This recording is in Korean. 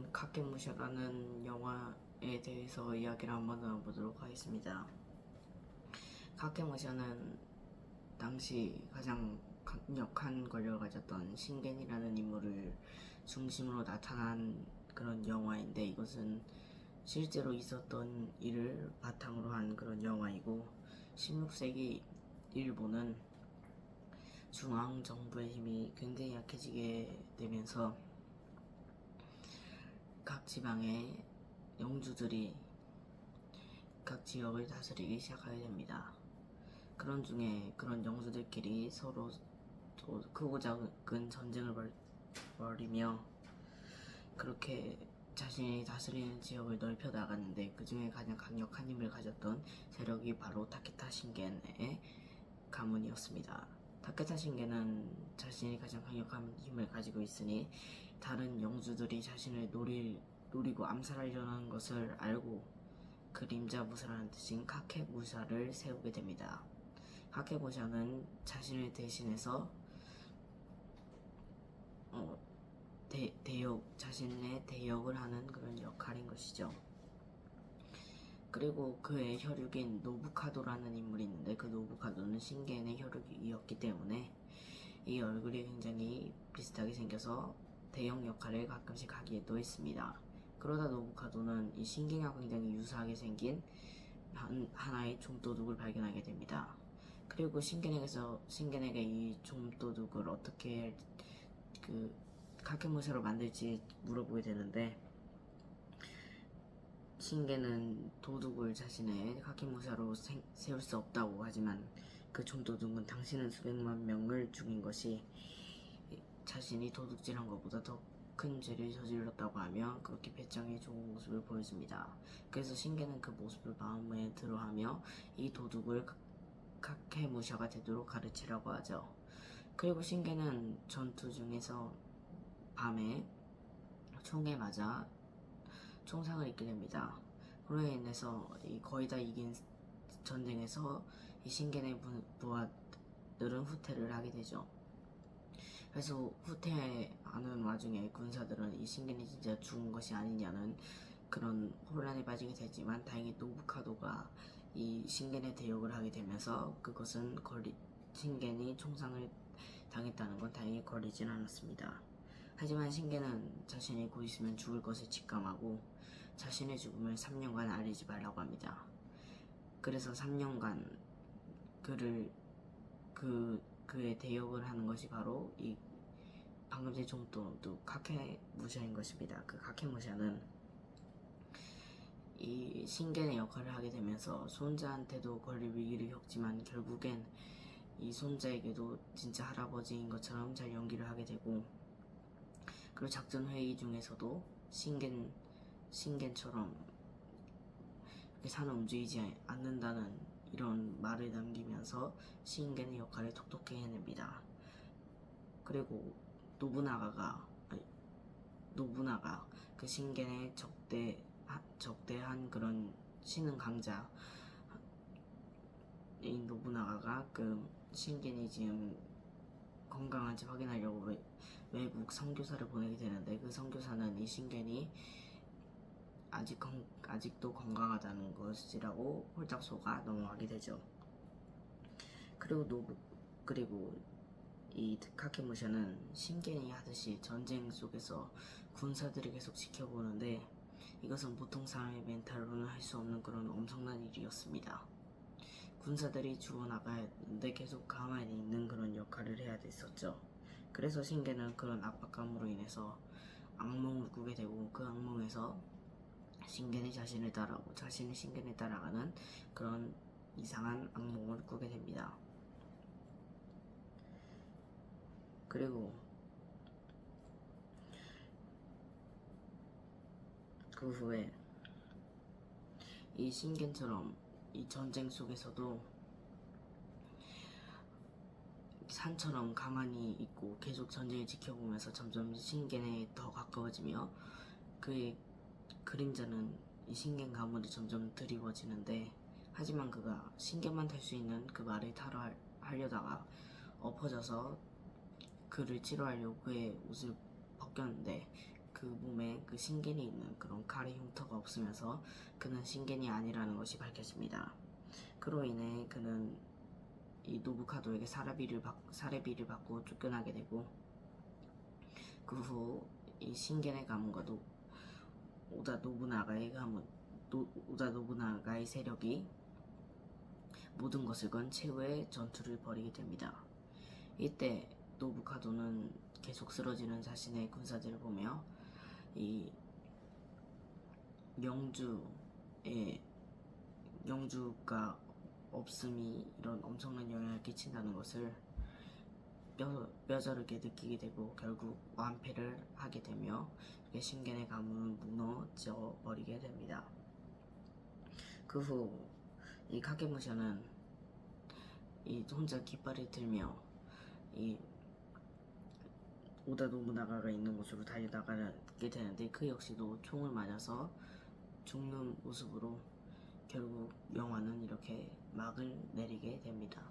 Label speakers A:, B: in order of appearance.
A: 오늘은 카케무샤라는 영화에 대해서 이야기를 한번 나눠보도록 하겠습니다. 카케무샤는 당시 가장 강력한 권력을 가졌던 신겐이라는 인물을 중심으로 나타난 그런 영화인데, 이것은 실제로 있었던 일을 바탕으로 한 그런 영화이고, 16세기 일본은 중앙정부의 힘이 굉장히 약해지게 되면서 각 지방의 영주들이 각 지역을 다스리기 시작하게 됩니다. 그런 중에 그런 영주들끼리 서로 또 크고 작은 전쟁을 벌이며 그렇게 자신이 다스리는 지역을 넓혀 나갔는데, 그 중에 가장 강력한 힘을 가졌던 세력이 바로 타케타 신겐의 가문이었습니다. 타케타 신겐은 자신이 가장 강력한 힘을 가지고 있으니 다른 영주들이 자신을 노리고 암살하려는 것을 알고 그림자 무사라는 뜻인 카케무샤를 세우게 됩니다. 카케무샤는 자신을 대신해서 자신의 대역을 하는 그런 역할인 것이죠. 그리고 그의 혈육인 노부카도라는 인물이 있는데, 그 노부카도는 신겐의 혈육이었기 때문에 이 얼굴이 굉장히 비슷하게 생겨서 대역 역할을 가끔씩 하기도 했습니다. 그러다 노부카도는 이 신겐과 굉장히 유사하게 생긴 하나의 좀도둑을 발견하게 됩니다. 그리고 신겐에게 이 좀도둑을 어떻게 카케무샤로 만들지 물어보게 되는데, 신겐은 도둑을 자신의 카케무샤로 세울 수 없다고 하지만, 그 좀도둑은 당신은 수백만 명을 죽인 것이 자신이 도둑질한 것보다 더 큰 죄를 저질렀다고 하며 그렇게 배짱이 좋은 모습을 보여줍니다. 그래서 신겐은 그 모습을 마음에 들어하며 이 도둑을 카케무샤가 되도록 가르치라고 하죠. 그리고 신겐은 전투 중에서 밤에 총에 맞아 총상을 입게 됩니다. 그로 인해서 거의 다 이긴 전쟁에서 이 신겐의 부하들은 후퇴를 하게 되죠. 그래서 후퇴하는 와중에 군사들은 이 신겐이 진짜 죽은 것이 아니냐는 그런 혼란에 빠지게 되지만, 다행히 노부카도가 이 신겐의 대역을 하게 되면서 그것은 신겐이 총상을 당했다는 건 다행히 걸리진 않았습니다. 하지만 신겐은 자신이 곧 있으면 죽을 것을 직감하고 자신의 죽음을 3년간 알리지 말라고 합니다. 그래서 3년간 그의 대역을 하는 것이 바로 이 방금 제 좀도둑 카케무샤인 것입니다. 그 카케무샤는 이 신겐의 역할을 하게 되면서 손자한테도 걸릴 위기를 겪지만, 결국엔 이 손자에게도 진짜 할아버지인 것처럼 잘 연기를 하게 되고, 그리고 작전 회의 중에서도 신겐처럼 산을 움직이지 않는다는 이런 말을 남기면서 신겐의 역할을 톡톡히 해냅니다. 그리고 노부나가 그 신겐의 적대한 그런 신흥 강자인 노부나가가 그 신겐이 지금 건강한지 확인하려고 외국 선교사를 보내게 되는데, 그 선교사는 이 신겐이 아직도 건강하다는 것이라고 홀딱 속아 넘어가게 되죠. 그리고 이 카케무샤는 신겐이 하듯이 전쟁 속에서 군사들을 계속 지켜보는데, 이것은 보통 사람의 멘탈로는 할 수 없는 그런 엄청난 일이었습니다. 군사들이 죽어나가는데 계속 가만히 있는 그런 역할을 해야 됐었죠. 그래서 신겐은 그런 압박감으로 인해서 악몽을 꾸게 되고, 그 악몽에서 신겐이 자신을 따라오고 자신이 신겐을 따라가는 그런 이상한 악몽을 꾸게 됩니다. 그리고 그 후에 이 신겐처럼 이 전쟁 속에서도 산처럼 가만히 있고 계속 전쟁을 지켜보면서 점점 신겐에 더 가까워지며, 그의 그림자는 이 신겐 가문이 점점 드리워지는데, 하지만 그가 신겐만 탈 수 있는 그 말을 타러 하려다가 엎어져서 그를 치료하려고 그의 옷을 벗겼는데, 그 몸에 그 신겐이 있는 그런 칼의 흉터가 없으면서 그는 신겐이 아니라는 것이 밝혀집니다. 그로 인해 그는 이 노부카도에게 살해비를 받고 쫓겨나게 되고, 그 후 이 신겐의 가문과 오다 노부나가의 세력이 모든 것을 건 최후의 전투를 벌이게 됩니다. 이때 노부카도는 계속 쓰러지는 자신의 군사들을 보며 이 영주가 없음이 이런 엄청난 영향을 끼친다는 것을 뼈저리게 느끼게 되고 결국 완패를 하게 되며 신겐의 가문은 무너져 버리게 됩니다. 그 후 이 카게무샤는 이 혼자 깃발을 들며 이 오다 노부나가가 있는 곳으로 달려나가게 되는데, 그 역시도 총을 맞아서 죽는 모습으로 결국 영화는 이렇게 막을 내리게 됩니다.